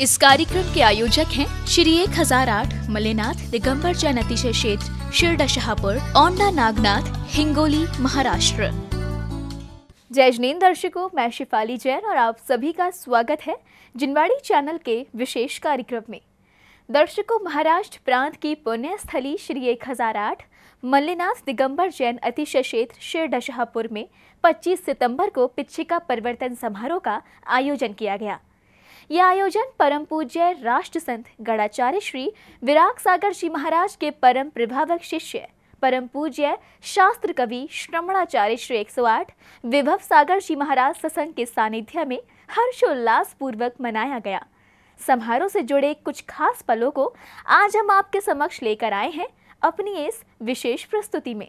इस कार्यक्रम के आयोजक हैं श्री 1008 मल्लेनाथ दिगंबर जैन अतिशय क्षेत्र शिरडशहापुर, औंढा नागनाथ, हिंगोली, महाराष्ट्र। जय जिनेंद्र दर्शकों, मैं शिफाली जैन और आप सभी का स्वागत है जिनवाड़ी चैनल के विशेष कार्यक्रम में। दर्शकों, महाराष्ट्र प्रांत की पुण्य स्थली श्री 1008 मल्लेनाथ दिगंबर जैन अतिशय क्षेत्र शिरडशहापुर में 25 सितंबर को पिच्छिका परिवर्तन समारोह का आयोजन किया गया। यह आयोजन परम पूज्य राष्ट्र संत गणाचार्य श्री विराग सागर जी महाराज के परम प्रभावक शिष्य परम पूज्य शास्त्र कवि श्रमणाचार्य श्री 108 विभव सागर जी महाराज सत्संग के सानिध्य में हर्षोल्लास पूर्वक मनाया गया। समारोह से जुड़े कुछ खास पलों को आज हम आपके समक्ष लेकर आए हैं अपनी इस विशेष प्रस्तुति में।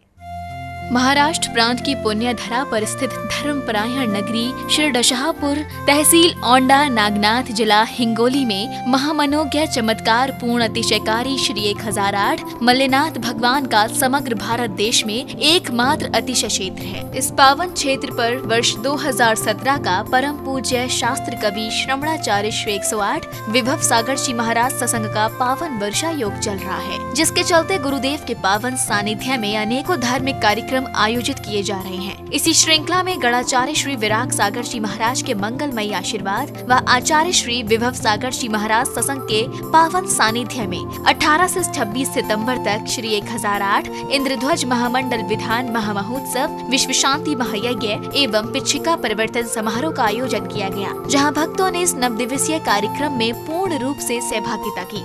महाराष्ट्र प्रांत की पुण्य धरा पर स्थित धर्मपरायण नगरी शिरडशहापुर, तहसील औंढा नागनाथ, जिला हिंगोली में महामनोज्ञ चमत्कार पूर्ण अतिशयकारी श्री 1008 मल्लेनाथ भगवान का समग्र भारत देश में एकमात्र अतिशय क्षेत्र है। इस पावन क्षेत्र पर वर्ष 2017 का परम पूज्य शास्त्र कवि श्रमणाचार्य श्री 108 विभव सागर जी महाराज सत्संग का पावन वर्षा योग चल रहा है, जिसके चलते गुरुदेव के पावन सानिध्य में अनेकों धार्मिक कार्यक्रम आयोजित किए जा रहे हैं। इसी श्रृंखला में गणाचार्य श्री विराग सागर जी महाराज के मंगलमयी आशीर्वाद व आचार्य श्री विभव सागर जी महाराज सत्संग के पावन सानिध्य में 18 से 26 सितंबर तक श्री 1008 इंद्रध्वज महामंडल विधान महामहोत्सव, विश्व शांति महायज्ञ एवं पिच्छिका परिवर्तन समारोह का आयोजन किया गया, जहाँ भक्तों ने इस नवदिवसीय कार्यक्रम में पूर्ण रूप से सहभागिता की।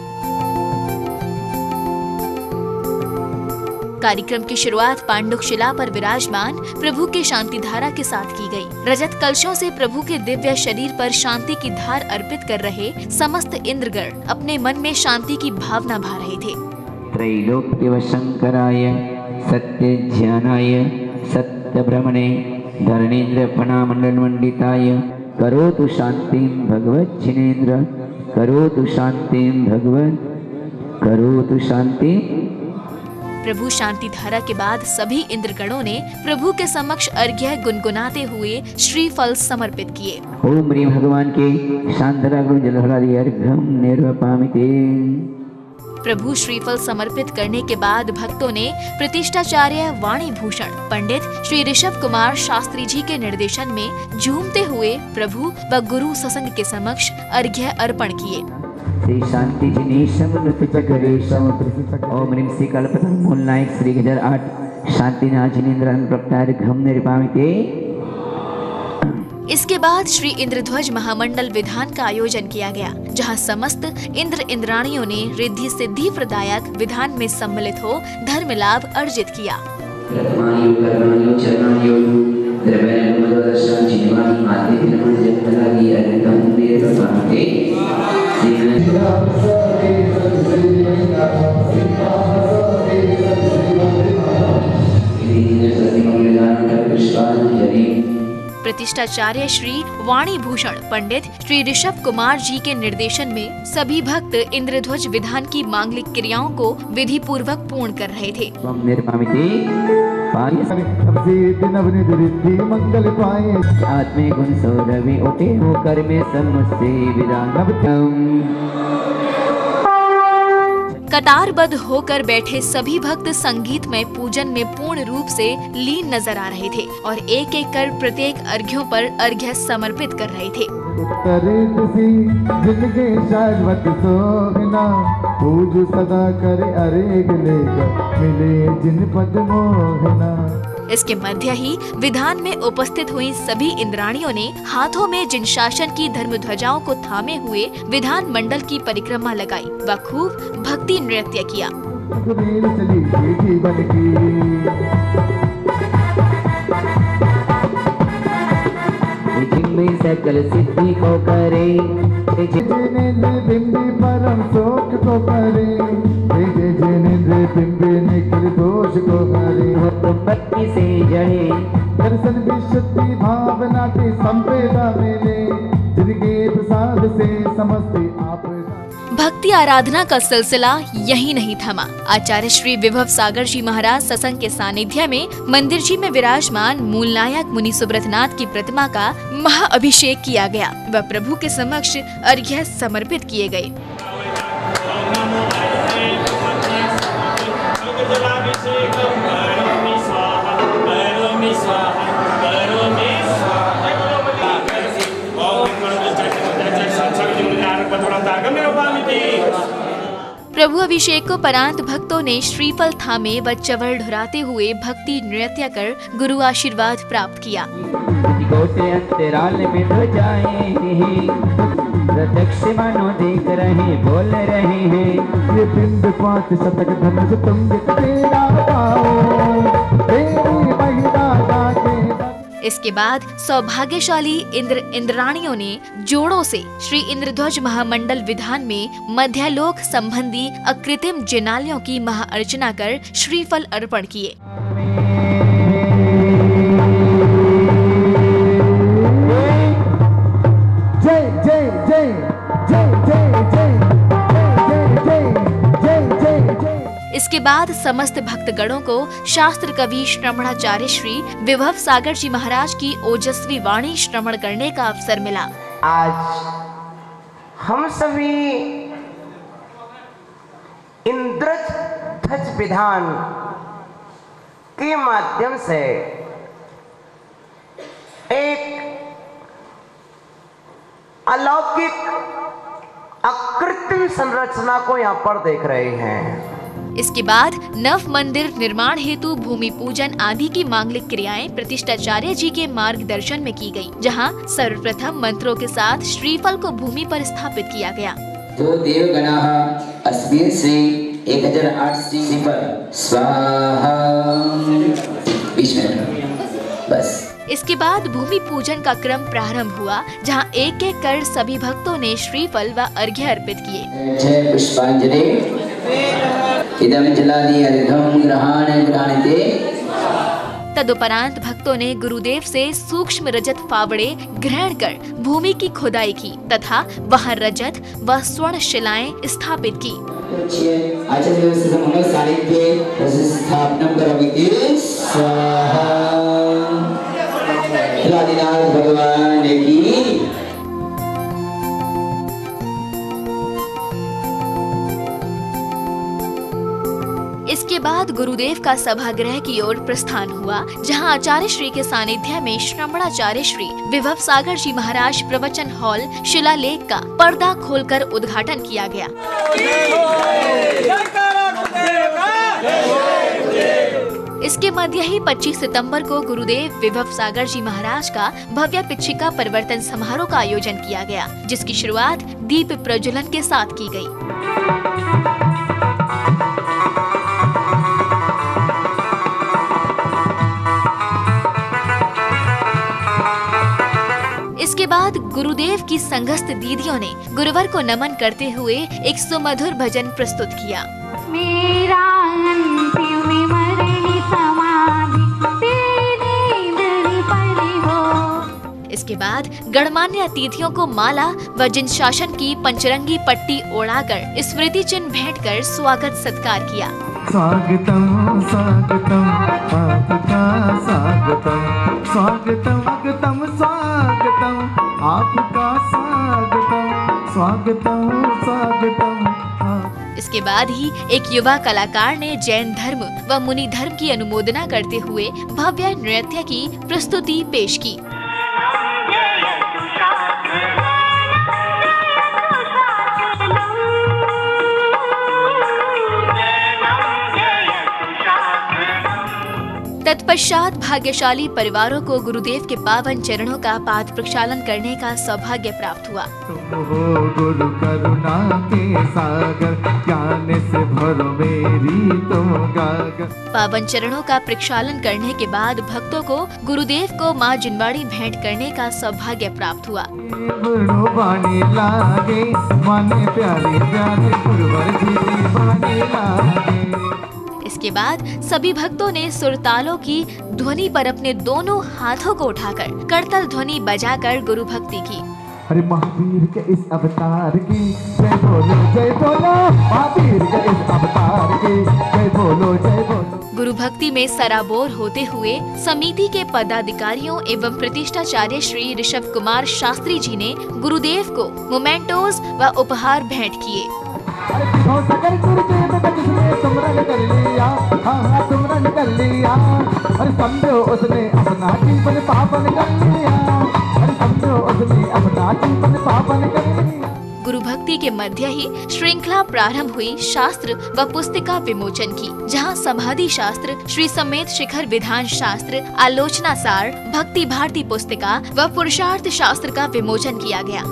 कार्यक्रम की शुरुआत पांडुक शिला पर विराजमान प्रभु के शांति धारा के साथ की गई। रजत कलशों से प्रभु के दिव्य शरीर पर शांति की धार अर्पित कर रहे समस्त इंद्रगण अपने मन में शांति की भावना भा रहे थे। त्रैलोक्य शंकराय सत्य ज्ञानाय सत्य ब्रह्मणे धरणेन्द्र फणामंडल मंडिताय करोतु शांतिं भगवत जिनेन्द्र करोतु शांतिं भगवत करोतु शांति। प्रभु शांति धारा के बाद सभी इंद्रगणों ने प्रभु के समक्ष अर्घ्य गुनगुनाते हुए श्रीफल समर्पित किए। ओम ह्रीं भगवान के शांतरागुण जलहलादि अर्घ्यं निर्वपामिते। प्रभु श्रीफल समर्पित करने के बाद भक्तों ने प्रतिष्ठाचार्य वाणी भूषण पंडित श्री ऋषभ कुमार शास्त्री जी के निर्देशन में झूमते हुए प्रभु व गुरु सत्संग के समक्ष अर्घ्य अर्पण किए। श्री शांति जिनेशम नृत्यचकरेशम ओम ह्रीं श्री कल्पतरु मूलनायक श्री 1008 शांतिनाथ जिनेन्द्र प्रप्तार्घ्यं निर्वपामिते। इसके बाद श्री इंद्रध्वज महामंडल विधान का आयोजन किया गया, जहां समस्त इंद्र इंद्राणियों ने रिद्धि सिद्धि प्रदायक विधान में सम्मिलित हो धर्म लाभ अर्जित किया। प्रतिष्ठाचार्य श्री वाणी भूषण पंडित श्री ऋषभ कुमार जी के निर्देशन में सभी भक्त इंद्रध्वज विधान की मांगलिक क्रियाओं को विधि पूर्वक पूर्ण कर रहे थे। आत्मे गुण सौरभि उठे होकर में समस्ते विदानम। कतारबद्ध होकर बैठे सभी भक्त संगीत में पूजन में पूर्ण रूप से लीन नजर आ रहे थे और एक एक कर प्रत्येक अर्घ्यों पर अर्घ्य समर्पित कर रहे थे। इसके मध्य ही विधान में उपस्थित हुई सभी इंद्राणियों ने हाथों में जिन शासन की धर्म ध्वजाओं को थामे हुए विधान मंडल की परिक्रमा लगाई व खूब भक्ति नृत्य किया। सकल सिद्धि को करे परम शोक को करे दोष को करे भक्ति से जड़े दर्शन विशुद्धि भावना की संवेदा मिले जिनके प्रसाद से समस्ते आप। भक्ति आराधना का सिलसिला यही नहीं थमा। आचार्य श्री विभव सागर जी महाराज सत्संग के सानिध्य में मंदिर जी में विराजमान मूलनायक मुनि सुब्रतनाथ की प्रतिमा का महाअभिषेक किया गया व प्रभु के समक्ष अर्घ्य समर्पित किए गए। प्रभु अभिषेक को परांत भक्तों ने श्रीफल थामे व चवल ढुराते हुए भक्ति नृत्य कर गुरु आशीर्वाद प्राप्त किया। प्रत्यक्ष मानो देख रहे बोल रहे हैं, ये बिंद पात शतक धनुष तुम तेरा पाओ, तेरी महिमा जाके। इसके बाद सौभाग्यशाली इंद्राणियों ने जोड़ों से श्री इंद्रध्वज महामंडल विधान में मध्यालोक संबंधी अकृत्रिम जिनालियों की महाअर्चना कर श्रीफल अर्पण किए। जय जय जय जय जय जय जय जय जय। इसके बाद समस्त भक्तगणों को शास्त्र कवि श्रवणाचार्य श्री विभव सागर जी महाराज की ओजस्वी वाणी श्रवण करने का अवसर मिला। आज हम सभी इंद्रध्वज विधान के माध्यम से एक अलौकिक अकृत्रिम संरचना को यहाँ पर देख रहे हैं। इसके बाद नव मंदिर निर्माण हेतु भूमि पूजन आदि की मांगलिक क्रियाएं प्रतिष्ठाचार्य जी के मार्गदर्शन में की गई, जहां सर्वप्रथम मंत्रों के साथ श्रीफल को भूमि पर स्थापित किया गया। तो देवगणाः अस्मिन् श्री 1008 श्रीफल स्वाहा। बस इसके बाद भूमि पूजन का क्रम प्रारंभ हुआ, जहां एक एक कर सभी भक्तों ने श्रीफल व अर्घ्य अर्पित किए। जय पुष्पांजलि इदं जलादि अर्घं ग्रहाण ग्रहणते। तदुपरांत भक्तों ने गुरुदेव से सूक्ष्म रजत फावड़े ग्रहण कर भूमि की खुदाई की तथा वहां रजत व स्वर्ण शिलाएं स्थापित की। भगवान की। इसके बाद गुरुदेव का सभागृह की ओर प्रस्थान हुआ, जहां आचार्य श्री के सानिध्य में श्रवणाचार्य श्री विभव सागर जी महाराज प्रवचन हॉल शिलालेख का पर्दा खोलकर उद्घाटन किया गया। इसके मध्य ही 25 सितंबर को गुरुदेव विभव सागर जी महाराज का भव्य पिच्छिका परिवर्तन समारोह का आयोजन किया गया, जिसकी शुरुआत दीप प्रज्वलन के साथ की गई। इसके बाद गुरुदेव की संघस्थ दीदियों ने गुरुवर को नमन करते हुए एक सुमधुर भजन प्रस्तुत किया। मेरा अंतिम मरणी समाधि तेरी दर पर हो। इसके बाद गणमान्य अतिथियों को माला व जिन शासन की पंचरंगी पट्टी ओढ़ाकर स्मृति चिन्ह भेंट कर स्वागत सत्कार किया। स्वागतम स्वागतम आपका स्वागतम स्वागतम स्वागतम स्वागतम आपका स्वागतम स्वागतम स्वागतम। इसके बाद ही एक युवा कलाकार ने जैन धर्म व मुनि धर्म की अनुमोदना करते हुए भव्य नृत्य की प्रस्तुति पेश की। तत्पश्चात भाग्यशाली परिवारों को गुरुदेव के पावन चरणों का पाद प्रक्षालन करने का सौभाग्य प्राप्त हुआ। तुम हो गुरु करुणा के सागर, ज्ञान से भरो मेरी तुम गागर। पावन चरणों का प्रक्षालन करने के बाद भक्तों को गुरुदेव को मां जिनवाड़ी भेंट करने का सौभाग्य प्राप्त हुआ। बानी लागे माने प्यारे प्यारे गुरुवर जी बानी लागे। इसके बाद सभी भक्तों ने सुरतालों की ध्वनि पर अपने दोनों हाथों को उठाकर करतल ध्वनि बजाकर गुरु भक्ति की। अरे महावीर के इस अवतार की जय बोलो महावीर के इस अवतार की जय बोलो जय बोलो। गुरु भक्ति में सराबोर होते हुए समिति के पदाधिकारियों एवं प्रतिष्ठाचार्य श्री ऋषभ कुमार शास्त्री जी ने गुरुदेव को मोमेंटोज व उपहार भेंट किए। अरे सुमरन कर लिया, हाँ सुमरन कर लिया, अरे समझो उसने अपना जीवन पावन कर लिया, अरे समझो उसने अपना जीवन पावन कर लिया। गुरु भक्ति के मध्य ही श्रृंखला प्रारंभ हुई शास्त्र व पुस्तिका विमोचन की, जहां समाधि शास्त्र, श्री समेत शिखर विधान शास्त्र, आलोचना सार, भक्ति भारती पुस्तिका व पुरुषार्थ शास्त्र का विमोचन किया गया।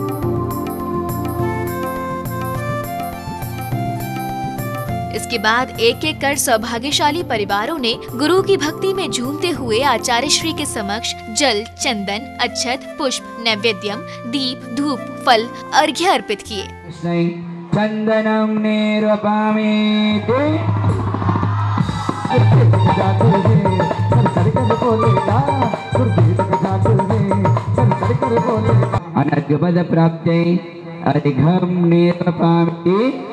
इसके बाद एक एक कर सौभाग्यशाली परिवारों ने गुरु की भक्ति में झूमते हुए आचार्य श्री के समक्ष जल, चंदन, अक्षत, पुष्प, नैवेद्यम, दीप, धूप, फल, अर्घ्य अर्पित किए। चंदनम निरूपयामि अनद्य पद प्राप्ते अधिगम निरूपयामि।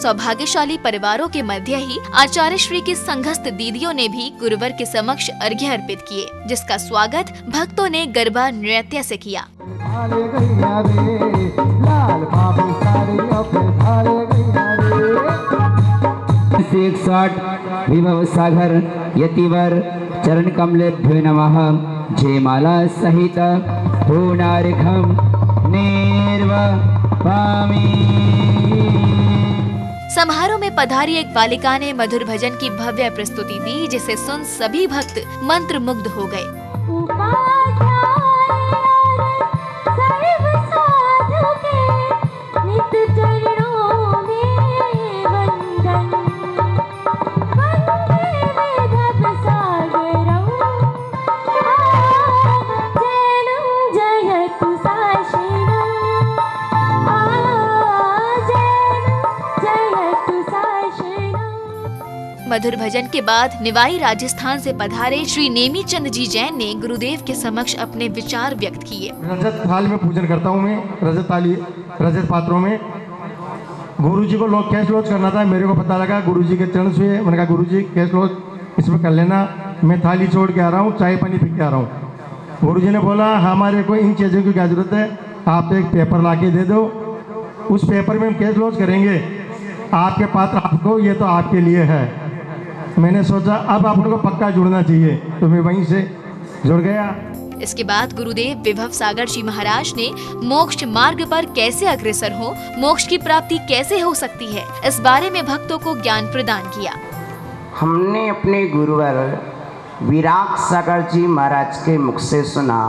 सौभाग्यशाली परिवारों के मध्य ही आचार्य श्री की संघस्थ दीदियों ने भी गुरुवर के समक्ष अर्घ्य अर्पित किए, जिसका स्वागत भक्तों ने गरबा नृत्य से किया। विभव सागर यतिवर चरण कमलेभ्यो नमः जयमाला सहित पूर्णार्घ्यं निर्वपामि। समारोह में पधारी एक बालिका ने मधुर भजन की भव्य प्रस्तुति दी, जिसे सुन सभी भक्त मंत्र मुग्ध हो गए। मधुर भजन के बाद निवाई राजस्थान से पधारे श्री नेमी चंद जी जैन ने गुरुदेव के समक्ष अपने विचार व्यक्त किए। रजत थाल में पूजन करता हूँ मैं, रजत पात्रों में। गुरुजी को लोग कैश लॉज करना था, मेरे को पता लगा गुरुजी के चरण छुए। मैंने कहा गुरुजी कैश लॉज इसमें कर लेना, मैं थाली छोड़ के आ रहा हूँ, चाय पानी पी के आ रहा हूँ। गुरुजी ने बोला हमारे को इन चीज़ों की क्या जरूरत है, आप एक पेपर ला के दे दो, उस पेपर में हम कैश लॉज करेंगे, आपके पात्र आपको, ये तो आपके लिए है। मैंने सोचा अब आप लोगों को पक्का जुड़ना चाहिए, तो मैं वहीं से जुड़ गया। इसके बाद गुरुदेव विभव सागर जी महाराज ने मोक्ष मार्ग पर कैसे अग्रसर हो, मोक्ष की प्राप्ति कैसे हो सकती है, इस बारे में भक्तों को ज्ञान प्रदान किया। हमने अपने गुरुवर विराग सागर जी महाराज के मुख से सुना,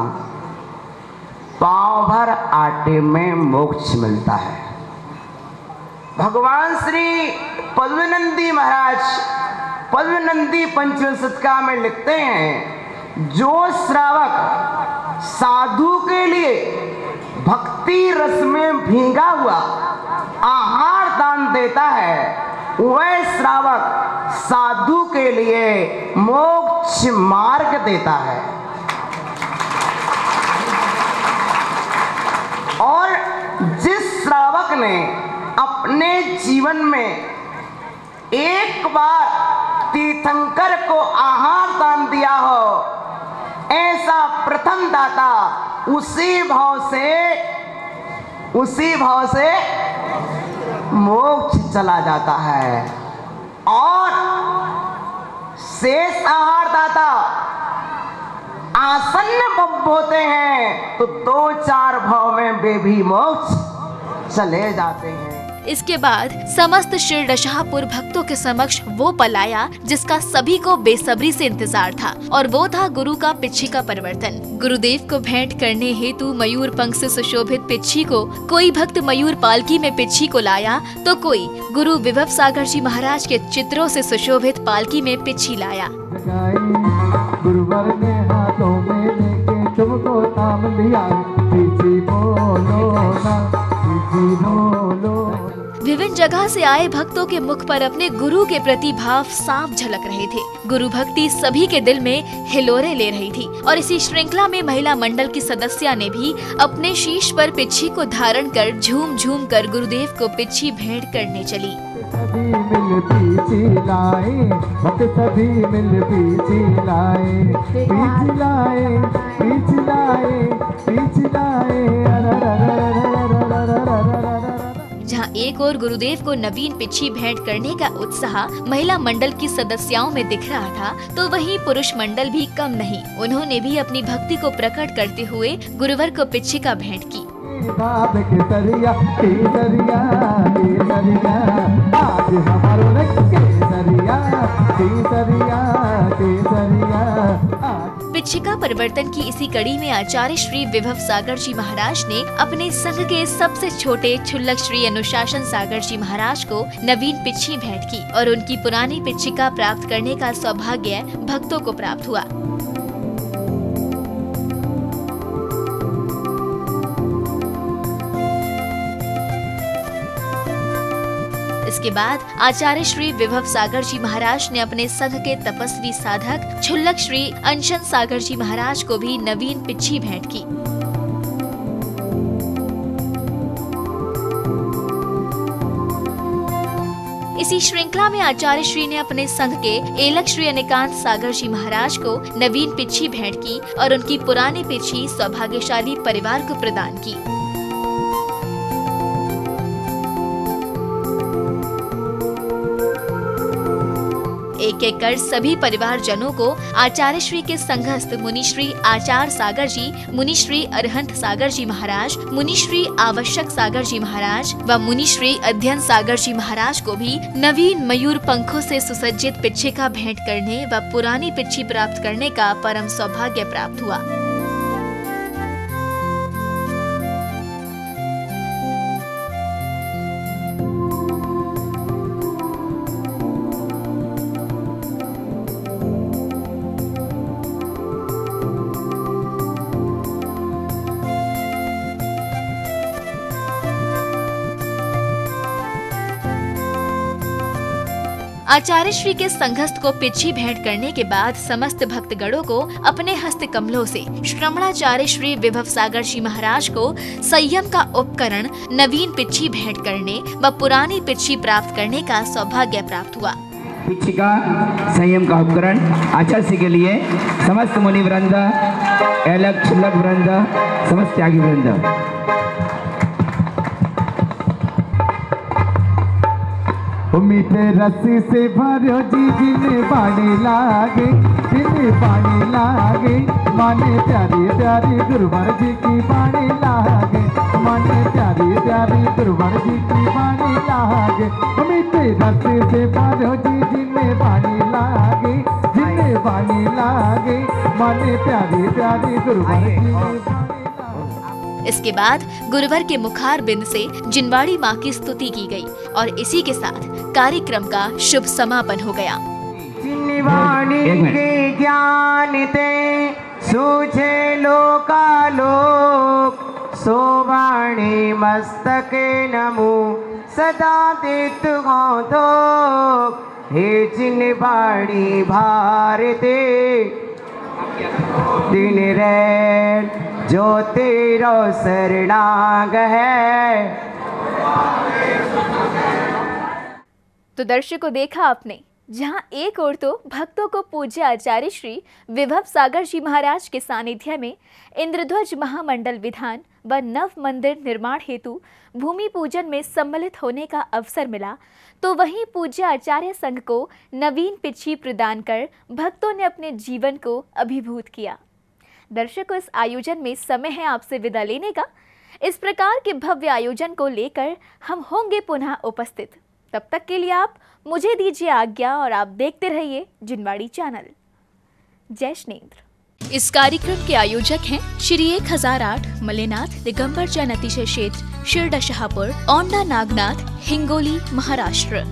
पांव भर आटे में मोक्ष मिलता है। भगवान श्री पद्मनंदी महाराज पद्मनंदी पंचम शतका में लिखते हैं, जो श्रावक साधु के लिए भक्ति रस में भीगा हुआ आहार दान देता है, वह श्रावक साधु के लिए मोक्ष मार्ग देता है। और जिस श्रावक ने अपने जीवन में एक बार तीर्थंकर को आहार दान दिया हो, ऐसा प्रथम दाता उसी भाव से मोक्ष चला जाता है। और शेष आहार दाता आसन्न भव होते हैं, तो 2-4 भाव में वे भी मोक्ष चले जाते हैं। इसके बाद समस्त शिरडशाहपुर भक्तों के समक्ष वो पल आया जिसका सभी को बेसब्री से इंतजार था, और वो था गुरु का पिच्छी का परिवर्तन। गुरुदेव को भेंट करने हेतु मयूर पंख से सुशोभित पिच्छी को कोई भक्त मयूर पालकी में पिच्छी को लाया, तो कोई गुरु विभव सागर जी महाराज के चित्रों से सुशोभित पालकी में पिच्छी लाया। गुरुवर ने हाथों में लेके तुमको थाम लिया, पिच्छी बोलो ना, पिच्छी बोलो। विभिन्न जगह से आए भक्तों के मुख पर अपने गुरु के प्रति भाव साफ झलक रहे थे। गुरु भक्ति सभी के दिल में हिलोरे ले रही थी और इसी श्रृंखला में महिला मंडल की सदस्या ने भी अपने शीश पर पिच्छी को धारण कर झूम झूम कर गुरुदेव को पिच्छी भेंट करने चली। सभी मिल पीछे लाए, भक्त सभी मिल पीछे लाए, पीछे लाए, पीछे लाए, पीछे लाए। जहाँ एक और गुरुदेव को नवीन पिच्छी भेंट करने का उत्साह महिला मंडल की सदस्याओं में दिख रहा था, तो वहीं पुरुष मंडल भी कम नहीं। उन्होंने भी अपनी भक्ति को प्रकट करते हुए गुरुवर को पिच्छी का भेंट की। बाप केसरिया केसरिया केसरिया, आज हमारो केसरिया केसरिया केसरिया। पिच्छिका परिवर्तन की इसी कड़ी में आचार्य श्री विभव सागर जी महाराज ने अपने संघ के सबसे छोटे क्षुल्लक श्री अनुशासन सागर जी महाराज को नवीन पिच्छी भेंट की और उनकी पुरानी पिच्छिका प्राप्त करने का सौभाग्य भक्तों को प्राप्त हुआ। इसके बाद आचार्य श्री विभव सागर जी महाराज ने अपने संघ के तपस्वी साधक क्षुल्लक श्री अनशन सागर जी महाराज को भी नवीन पिच्छी भेंट की। इसी श्रृंखला में आचार्य श्री ने अपने संघ के एलक श्री अनिकांत सागर जी महाराज को नवीन पिच्छी भेंट की और उनकी पुरानी पिच्छी सौभाग्यशाली परिवार को प्रदान की। एक एक कर सभी परिवारजनों को आचार्य श्री के संघस्थ मुनि श्री आचार्य सागर जी, मुनि श्री अरहंत सागर जी महाराज, मुनि श्री आवश्यक सागर जी महाराज व मुनि श्री अध्ययन सागर जी महाराज को भी नवीन मयूर पंखों से सुसज्जित पिच्छिका भेंट करने व पुरानी पिच्छी प्राप्त करने का परम सौभाग्य प्राप्त हुआ। आचार्य श्री के संघस्थ को पिच्छी भेंट करने के बाद समस्त भक्तगणों को अपने हस्त कमलों से श्रमणाचार्य श्री विभव सागर जी महाराज को संयम का उपकरण नवीन पिच्छी भेंट करने व पुरानी पिच्छी प्राप्त करने का सौभाग्य प्राप्त हुआ। पिच्छी का संयम का उपकरण आचार्य श्री के लिए समस्त मुनि वृंद, एलक क्षुल्लक वृंद, समस्त त्यागी वृंद। मीठे रस्सी से भरो जी जिन्हें बाणी लागे, जिन्हें बाणी लागे, माने प्यारी प्यारी गुरुवर जी की बाणी लागे, माने प्यारी प्यारी गुरुवर जी की बाणी लागे। मीठे रस्सी से भरो जी जिन्हें बाणी लागे, जिन्हें बाणी लागे, माने प्यारी प्यारी गुरुवर जी की बाणी लागे। इसके बाद गुरुवर के मुखार बिंद से जिनवाड़ी माँ की स्तुति की गई और इसी के साथ कार्यक्रम का शुभ समापन हो गया। जिनवाणी के ज्ञान ते सूझे लोकालोक, सोवाणी मस्तके नमो सदा देत दो। हे जिनवाड़ी भारते दिन रैन जो तेरो शरणाग है। तो दर्शकों, देखा आपने, जहां एक ओर तो भक्तों को पूज्य आचार्य श्री विभव सागर जी महाराज के सानिध्य में इंद्रध्वज महामंडल विधान व नव मंदिर निर्माण हेतु भूमि पूजन में सम्मिलित होने का अवसर मिला, तो वहीं पूज्य आचार्य संघ को नवीन पिच्छी प्रदान कर भक्तों ने अपने जीवन को अभिभूत किया। दर्शकों, इस आयोजन में समय है आपसे विदा लेने का। इस प्रकार के भव्य आयोजन को लेकर हम होंगे पुनः उपस्थित। तब तक के लिए आप मुझे दीजिए आज्ञा और आप देखते रहिए जिनवाड़ी चैनल। जय श्रीनेंद्र। इस कार्यक्रम के आयोजक हैं श्री 1008 मलेनाथ दिगंबर जैन अतिशय क्षेत्र शिरडा शहापुर, औंढा नागनाथ, हिंगोली, महाराष्ट्र।